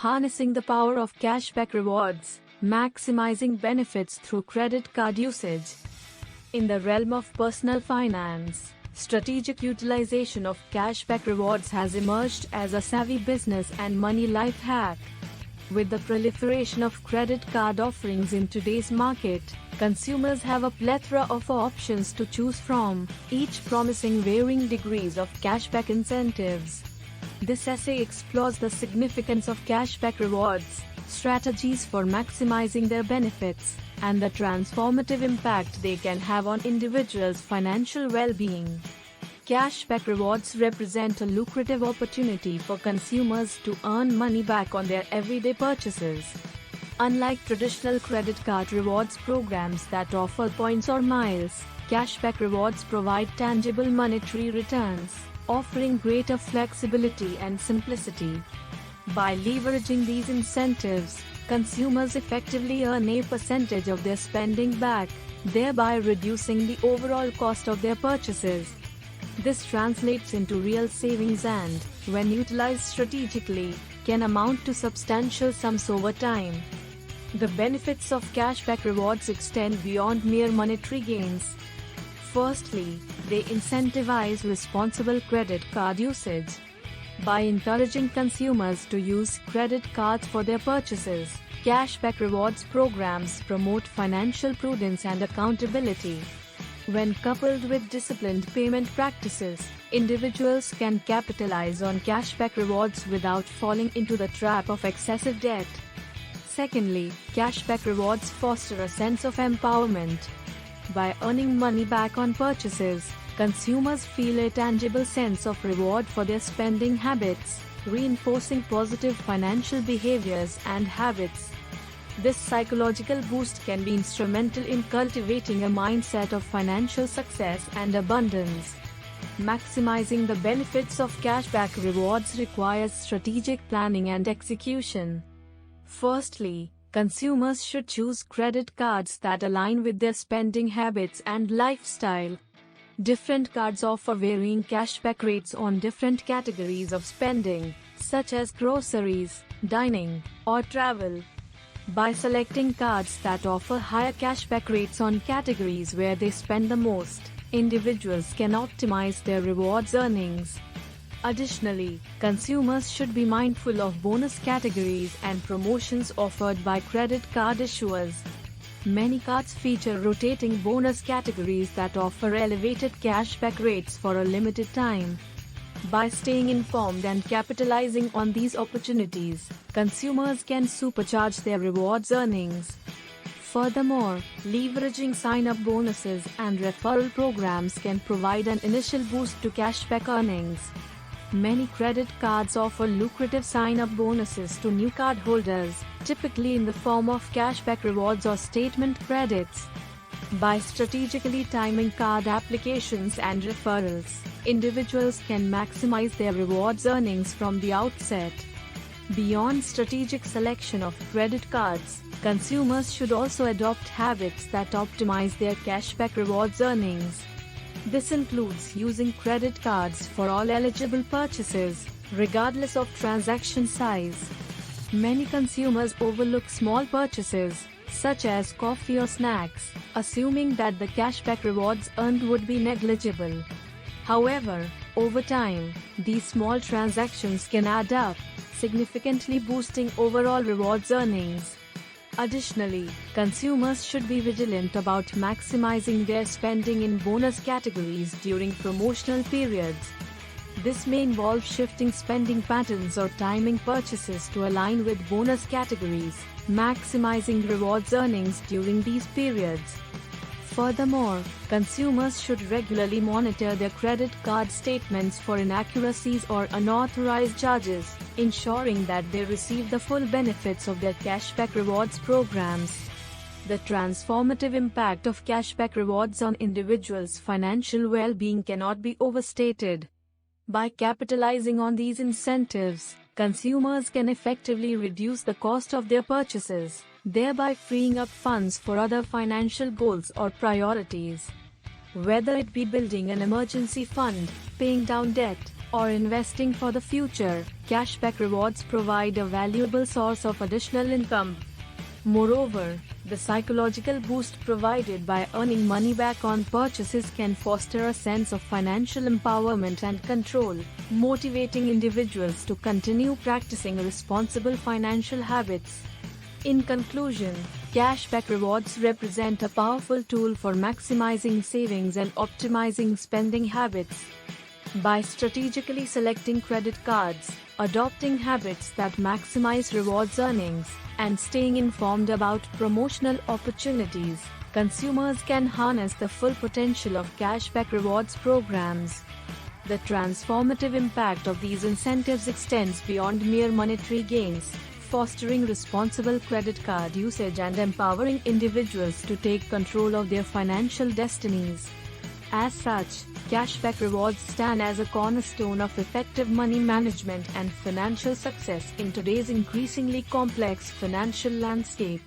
Harnessing the power of cashback rewards, maximizing benefits through credit card usage. In the realm of personal finance, strategic utilization of cashback rewards has emerged as a savvy business and money life hack. With the proliferation of credit card offerings in today's market, consumers have a plethora of options to choose from, each promising varying degrees of cashback incentives. This essay explores the significance of cashback rewards, strategies for maximizing their benefits, and the transformative impact they can have on individuals' financial well-being. Cashback rewards represent a lucrative opportunity for consumers to earn money back on their everyday purchases. Unlike traditional credit card rewards programs that offer points or miles, cashback rewards provide tangible monetary returns, offering greater flexibility and simplicity. By leveraging these incentives, consumers effectively earn a percentage of their spending back, thereby reducing the overall cost of their purchases. This translates into real savings and, when utilized strategically, can amount to substantial sums over time. The benefits of cashback rewards extend beyond mere monetary gains. Firstly, they incentivize responsible credit card usage. By encouraging consumers to use credit cards for their purchases, cashback rewards programs promote financial prudence and accountability. When coupled with disciplined payment practices, individuals can capitalize on cashback rewards without falling into the trap of excessive debt. Secondly, cashback rewards foster a sense of empowerment. By earning money back on purchases, consumers feel a tangible sense of reward for their spending habits, reinforcing positive financial behaviors and habits. This psychological boost can be instrumental in cultivating a mindset of financial success and abundance. Maximizing the benefits of cashback rewards requires strategic planning and execution. Firstly, consumers should choose credit cards that align with their spending habits and lifestyle. Different cards offer varying cashback rates on different categories of spending, such as groceries, dining, or travel. By selecting cards that offer higher cashback rates on categories where they spend the most, individuals can optimize their rewards earnings. Additionally, consumers should be mindful of bonus categories and promotions offered by credit card issuers. Many cards feature rotating bonus categories that offer elevated cashback rates for a limited time. By staying informed and capitalizing on these opportunities, consumers can supercharge their rewards earnings. Furthermore, leveraging sign-up bonuses and referral programs can provide an initial boost to cashback earnings. Many credit cards offer lucrative sign-up bonuses to new cardholders, typically in the form of cashback rewards or statement credits. By strategically timing card applications and referrals, individuals can maximize their rewards earnings from the outset. Beyond strategic selection of credit cards, consumers should also adopt habits that optimize their cashback rewards earnings. This includes using credit cards for all eligible purchases, regardless of transaction size. Many consumers overlook small purchases, such as coffee or snacks, assuming that the cashback rewards earned would be negligible. However, over time, these small transactions can add up, significantly boosting overall rewards earnings. Additionally, consumers should be vigilant about maximizing their spending in bonus categories during promotional periods. This may involve shifting spending patterns or timing purchases to align with bonus categories, maximizing rewards earnings during these periods. Furthermore, consumers should regularly monitor their credit card statements for inaccuracies or unauthorized charges, ensuring that they receive the full benefits of their cashback rewards programs. The transformative impact of cashback rewards on individuals' financial well-being cannot be overstated. By capitalizing on these incentives, consumers can effectively reduce the cost of their purchases, thereby freeing up funds for other financial goals or priorities. Whether it be building an emergency fund, paying down debt, or investing for the future, cashback rewards provide a valuable source of additional income. Moreover, the psychological boost provided by earning money back on purchases can foster a sense of financial empowerment and control, motivating individuals to continue practicing responsible financial habits. In conclusion, cashback rewards represent a powerful tool for maximizing savings and optimizing spending habits. By strategically selecting credit cards, adopting habits that maximize rewards earnings, and staying informed about promotional opportunities, consumers can harness the full potential of cashback rewards programs. The transformative impact of these incentives extends beyond mere monetary gains, fostering responsible credit card usage and empowering individuals to take control of their financial destinies. As such, cashback rewards stand as a cornerstone of effective money management and financial success in today's increasingly complex financial landscape.